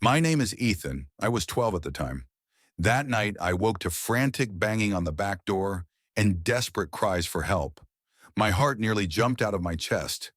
My name is Ethan. I was 12 at the time. That night, I woke to frantic banging on the back door and desperate cries for help. My heart nearly jumped out of my chest.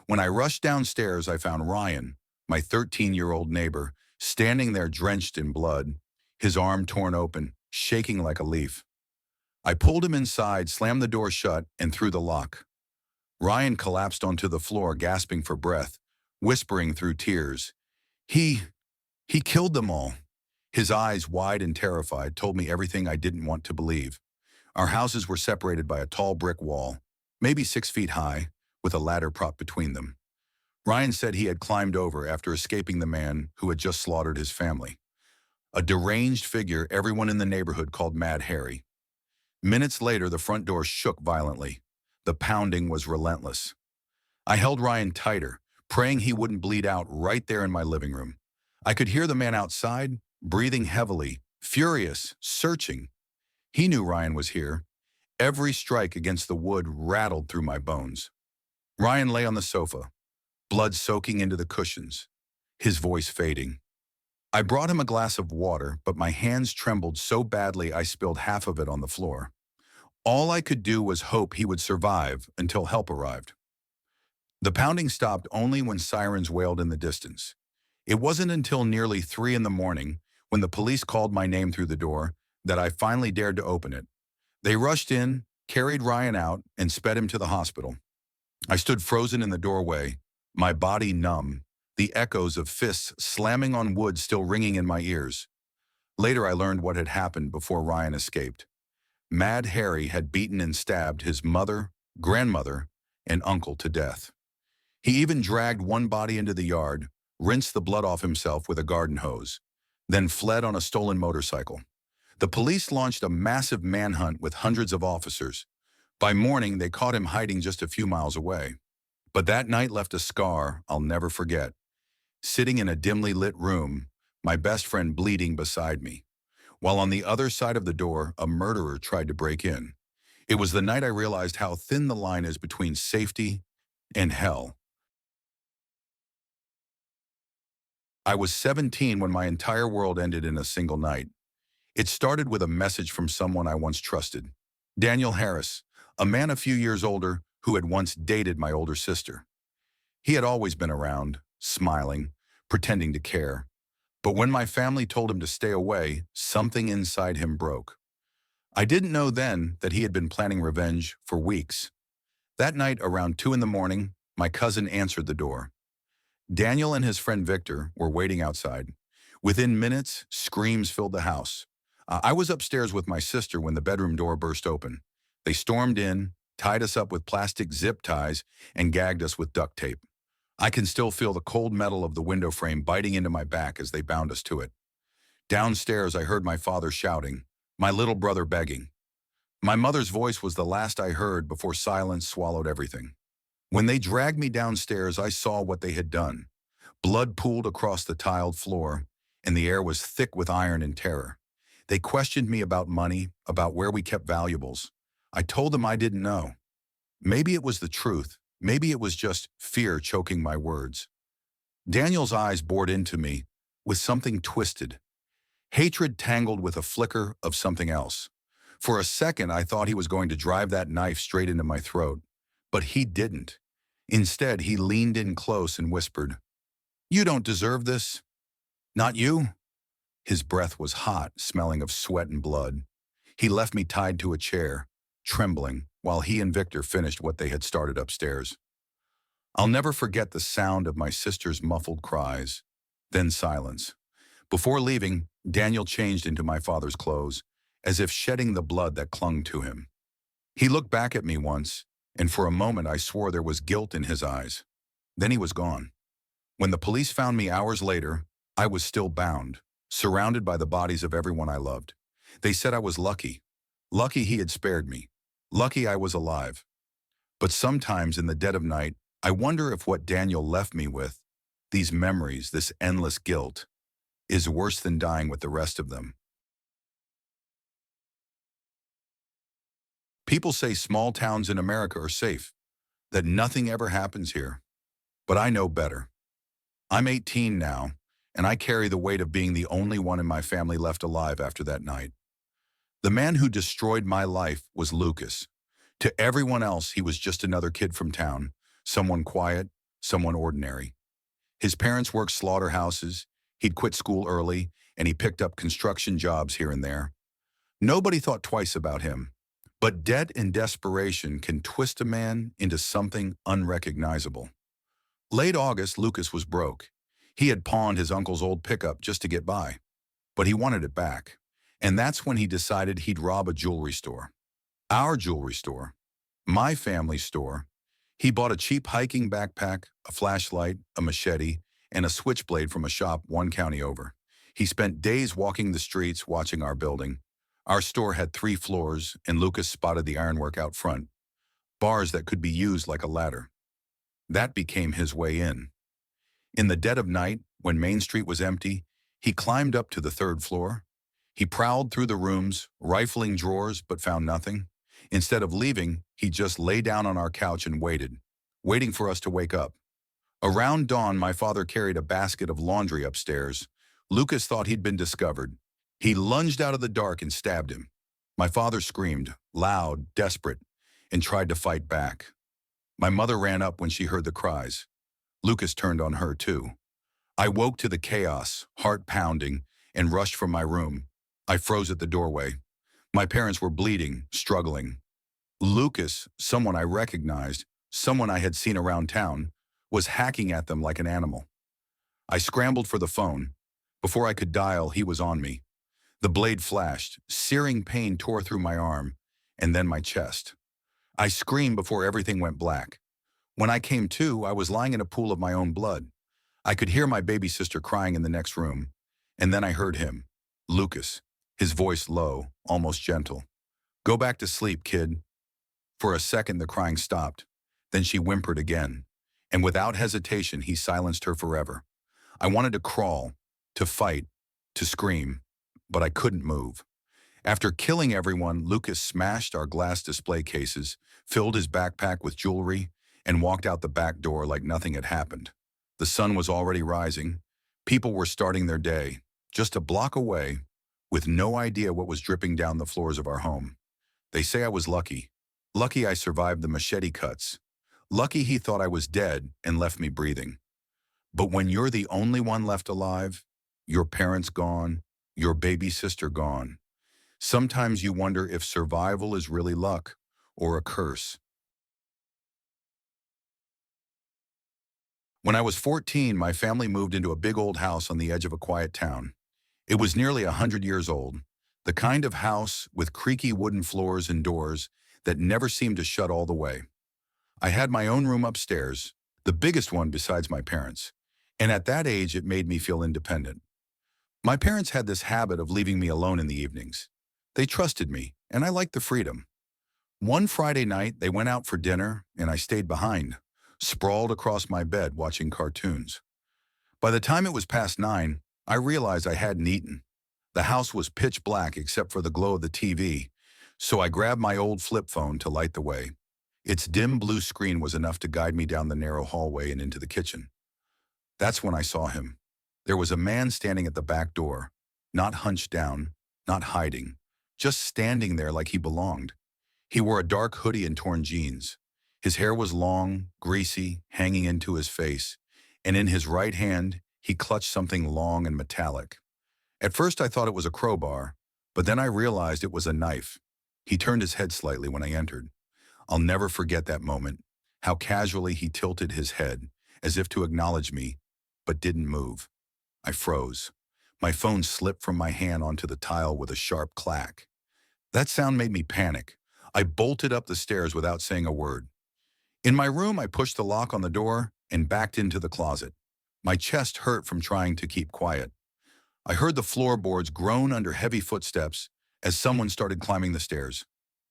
When I rushed downstairs, I found Ryan, my 13-year-old neighbor, standing there drenched in blood, his arm torn open, shaking like a leaf. I pulled him inside, slammed the door shut, and threw the lock. Ryan collapsed onto the floor, gasping for breath, whispering through tears. He, he killed them all. His eyes, wide and terrified, told me everything I didn't want to believe. Our houses were separated by a tall brick wall, maybe 6 feet high, with a ladder propped between them. Ryan said he had climbed over after escaping the man who had just slaughtered his family. A deranged figure everyone in the neighborhood called Mad Harry. Minutes later, the front door shook violently. The pounding was relentless. I held Ryan tighter, praying he wouldn't bleed out right there in my living room. I could hear the man outside, breathing heavily, furious, searching. He knew Ryan was here. Every strike against the wood rattled through my bones. Ryan lay on the sofa, blood soaking into the cushions, his voice fading. I brought him a glass of water, but my hands trembled so badly I spilled half of it on the floor. All I could do was hope he would survive until help arrived. The pounding stopped only when sirens wailed in the distance. It wasn't until nearly 3 in the morning, when the police called my name through the door, that I finally dared to open it. They rushed in, carried Ryan out, and sped him to the hospital. I stood frozen in the doorway, my body numb, the echoes of fists slamming on wood still ringing in my ears. Later I learned what had happened before Ryan escaped. Mad Harry had beaten and stabbed his mother, grandmother, and uncle to death. He even dragged one body into the yard, rinsed the blood off himself with a garden hose, then fled on a stolen motorcycle. The police launched a massive manhunt with hundreds of officers. By morning, they caught him hiding just a few miles away. But that night left a scar I'll never forget. Sitting in a dimly lit room, my best friend bleeding beside me, while on the other side of the door, a murderer tried to break in. It was the night I realized how thin the line is between safety and hell. I was 17 when my entire world ended in a single night. It started with a message from someone I once trusted. Daniel Harris, a man a few years older who had once dated my older sister. He had always been around, smiling, pretending to care. But when my family told him to stay away, something inside him broke. I didn't know then that he had been planning revenge for weeks. That night, around 2 in the morning, my cousin answered the door. Daniel and his friend Victor were waiting outside. Within minutes, screams filled the house. I was upstairs with my sister when the bedroom door burst open. They stormed in, tied us up with plastic zip ties, and gagged us with duct tape. I can still feel the cold metal of the window frame biting into my back as they bound us to it. Downstairs, I heard my father shouting, my little brother begging. My mother's voice was the last I heard before silence swallowed everything. When they dragged me downstairs, I saw what they had done. Blood pooled across the tiled floor, and the air was thick with iron and terror. They questioned me about money, about where we kept valuables. I told them I didn't know. Maybe it was the truth. Maybe it was just fear choking my words. Daniel's eyes bored into me with something twisted. Hatred tangled with a flicker of something else. For a second, I thought he was going to drive that knife straight into my throat. But he didn't. Instead, he leaned in close and whispered, "You don't deserve this. Not you." His breath was hot, smelling of sweat and blood. He left me tied to a chair, trembling, while he and Victor finished what they had started upstairs. I'll never forget the sound of my sister's muffled cries, then silence. Before leaving, Daniel changed into my father's clothes, as if shedding the blood that clung to him. He looked back at me once, and for a moment I swore there was guilt in his eyes. Then he was gone. When the police found me hours later, I was still bound, surrounded by the bodies of everyone I loved. They said I was lucky. Lucky he had spared me. Lucky I was alive. But sometimes in the dead of night, I wonder if what Daniel left me with, these memories, this endless guilt, is worse than dying with the rest of them. People say small towns in America are safe, that nothing ever happens here. But I know better. I'm 18 now, and I carry the weight of being the only one in my family left alive after that night. The man who destroyed my life was Lucas. To everyone else, he was just another kid from town, someone quiet, someone ordinary. His parents worked slaughterhouses, he'd quit school early, and he picked up construction jobs here and there. Nobody thought twice about him. But debt and desperation can twist a man into something unrecognizable. Late August, Lucas was broke. He had pawned his uncle's old pickup just to get by, but he wanted it back. And that's when he decided he'd rob a jewelry store. Our jewelry store. My family's store. He bought a cheap hiking backpack, a flashlight, a machete, and a switchblade from a shop 1 county over. He spent days walking the streets watching our building. Our store had 3 floors, and Lucas spotted the ironwork out front, bars that could be used like a ladder. That became his way in. In the dead of night, when Main Street was empty, he climbed up to the 3rd floor. He prowled through the rooms, rifling drawers, but found nothing. Instead of leaving, he just lay down on our couch and waited, waiting for us to wake up. Around dawn, my father carried a basket of laundry upstairs. Lucas thought he'd been discovered. He lunged out of the dark and stabbed him. My father screamed, loud, desperate, and tried to fight back. My mother ran up when she heard the cries. Lucas turned on her too. I woke to the chaos, heart pounding, and rushed from my room. I froze at the doorway. My parents were bleeding, struggling. Lucas, someone I recognized, someone I had seen around town, was hacking at them like an animal. I scrambled for the phone. Before I could dial, he was on me. The blade flashed, searing pain tore through my arm, and then my chest. I screamed before everything went black. When I came to, I was lying in a pool of my own blood. I could hear my baby sister crying in the next room, and then I heard him, Lucas, his voice low, almost gentle. "Go back to sleep, kid." For a second, the crying stopped. Then she whimpered again, and without hesitation, he silenced her forever. I wanted to crawl, to fight, to scream, but I couldn't move. After killing everyone, Lucas smashed our glass display cases, filled his backpack with jewelry, and walked out the back door like nothing had happened. The sun was already rising. People were starting their day, just a block away, with no idea what was dripping down the floors of our home. They say I was lucky. Lucky I survived the machete cuts. Lucky he thought I was dead and left me breathing. But when you're the only one left alive, your parents gone, your baby sister gone, sometimes you wonder if survival is really luck or a curse. When I was 14, my family moved into a big old house on the edge of a quiet town. It was nearly 100 years old, the kind of house with creaky wooden floors and doors that never seemed to shut all the way. I had my own room upstairs, the biggest one besides my parents', and at that age it made me feel independent. My parents had this habit of leaving me alone in the evenings. They trusted me, and I liked the freedom. One Friday night, they went out for dinner, and I stayed behind, sprawled across my bed watching cartoons. By the time it was past 9, I realized I hadn't eaten. The house was pitch black except for the glow of the TV, so I grabbed my old flip phone to light the way. Its dim blue screen was enough to guide me down the narrow hallway and into the kitchen. That's when I saw him. There was a man standing at the back door, not hunched down, not hiding, just standing there like he belonged. He wore a dark hoodie and torn jeans. His hair was long, greasy, hanging into his face, and in his right hand, he clutched something long and metallic. At first I thought it was a crowbar, but then I realized it was a knife. He turned his head slightly when I entered. I'll never forget that moment, how casually he tilted his head, as if to acknowledge me, but didn't move. I froze. My phone slipped from my hand onto the tile with a sharp clack. That sound made me panic. I bolted up the stairs without saying a word. In my room, I pushed the lock on the door and backed into the closet. My chest hurt from trying to keep quiet. I heard the floorboards groan under heavy footsteps as someone started climbing the stairs.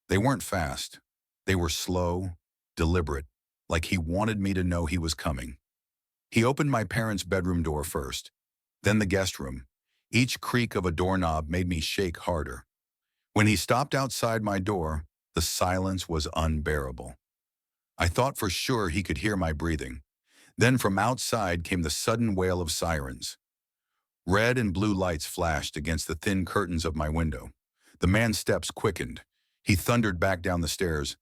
They weren't fast. They were slow, deliberate, like he wanted me to know he was coming. He opened my parents' bedroom door first, then the guest room. Each creak of a doorknob made me shake harder. When he stopped outside my door, the silence was unbearable. I thought for sure he could hear my breathing. Then from outside came the sudden wail of sirens. Red and blue lights flashed against the thin curtains of my window. The man's steps quickened. He thundered back down the stairs.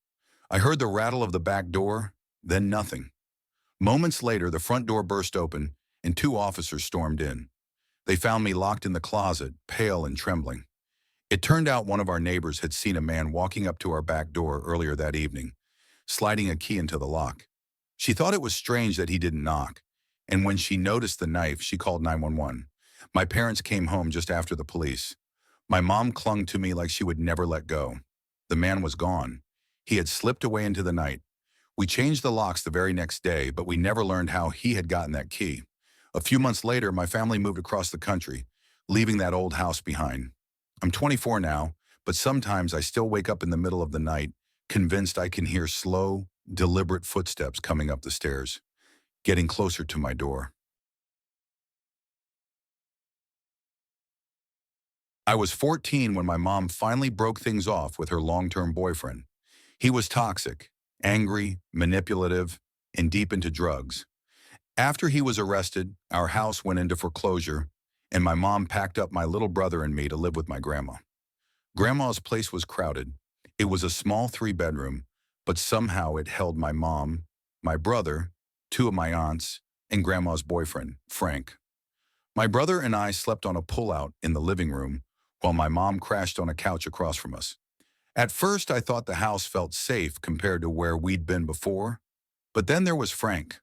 I heard the rattle of the back door, then nothing. Moments later, the front door burst open, and two officers stormed in. They found me locked in the closet, pale and trembling. It turned out one of our neighbors had seen a man walking up to our back door earlier that evening, sliding a key into the lock. She thought it was strange that he didn't knock, and when she noticed the knife, she called 911. My parents came home just after the police. My mom clung to me like she would never let go. The man was gone. He had slipped away into the night. We changed the locks the very next day, but we never learned how he had gotten that key. A few months later, my family moved across the country, leaving that old house behind. I'm 24 now, but sometimes I still wake up in the middle of the night, convinced I can hear slow, deliberate footsteps coming up the stairs, getting closer to my door. I was 14 when my mom finally broke things off with her long-term boyfriend. He was toxic, angry, manipulative, and deep into drugs. After he was arrested, our house went into foreclosure, and my mom packed up my little brother and me to live with my grandma. Grandma's place was crowded. It was a small three-bedroom, but somehow it held my mom, my brother, two of my aunts, and grandma's boyfriend, Frank. My brother and I slept on a pullout in the living room, while my mom crashed on a couch across from us. At first, I thought the house felt safe compared to where we'd been before, but then there was Frank.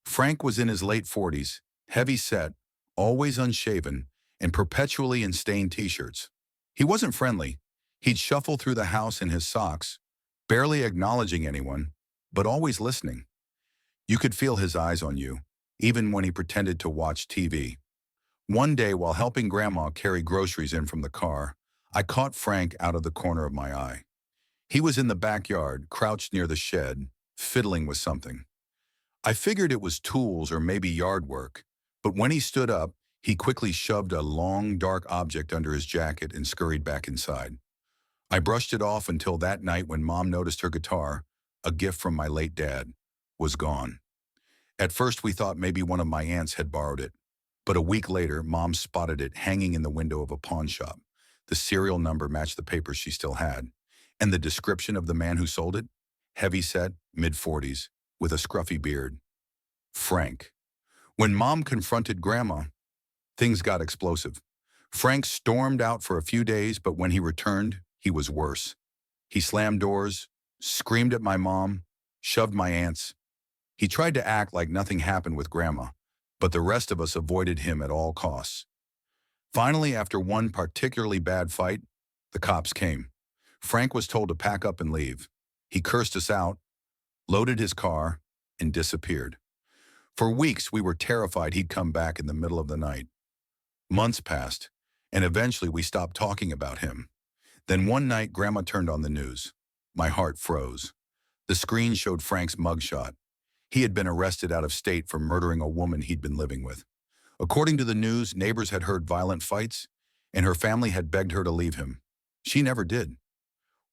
Frank was in his late 40s, heavy-set, always unshaven, and perpetually in stained t-shirts. He wasn't friendly. He'd shuffle through the house in his socks, barely acknowledging anyone, but always listening. You could feel his eyes on you, even when he pretended to watch TV. One day, while helping Grandma carry groceries in from the car, I caught Frank out of the corner of my eye. He was in the backyard, crouched near the shed, fiddling with something. I figured it was tools or maybe yard work, but when he stood up, he quickly shoved a long, dark object under his jacket and scurried back inside. I brushed it off until that night when Mom noticed her guitar, a gift from my late dad, was gone. At first, we thought maybe one of my aunts had borrowed it, but a week later, Mom spotted it hanging in the window of a pawn shop. The serial number matched the papers she still had, and the description of the man who sold it, heavy-set, mid-40s, with a scruffy beard. Frank. When Mom confronted Grandma, things got explosive. Frank stormed out for a few days, but when he returned, he was worse. He slammed doors, screamed at my mom, shoved my aunts. He tried to act like nothing happened with Grandma, but the rest of us avoided him at all costs. Finally, after one particularly bad fight, the cops came. Frank was told to pack up and leave. He cursed us out, loaded his car, and disappeared. For weeks, we were terrified he'd come back in the middle of the night. Months passed, and eventually we stopped talking about him. Then one night, Grandma turned on the news. My heart froze. The screen showed Frank's mugshot. He had been arrested out of state for murdering a woman he'd been living with. According to the news, neighbors had heard violent fights, and her family had begged her to leave him. She never did.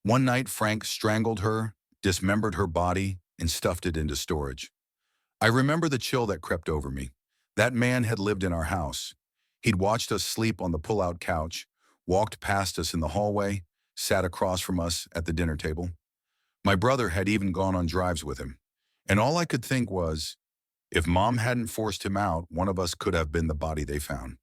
One night, Frank strangled her, dismembered her body, and stuffed it into storage. I remember the chill that crept over me. That man had lived in our house. He'd watched us sleep on the pull-out couch, walked past us in the hallway, sat across from us at the dinner table. My brother had even gone on drives with him. And all I could think was, if Mom hadn't forced him out, one of us could have been the body they found.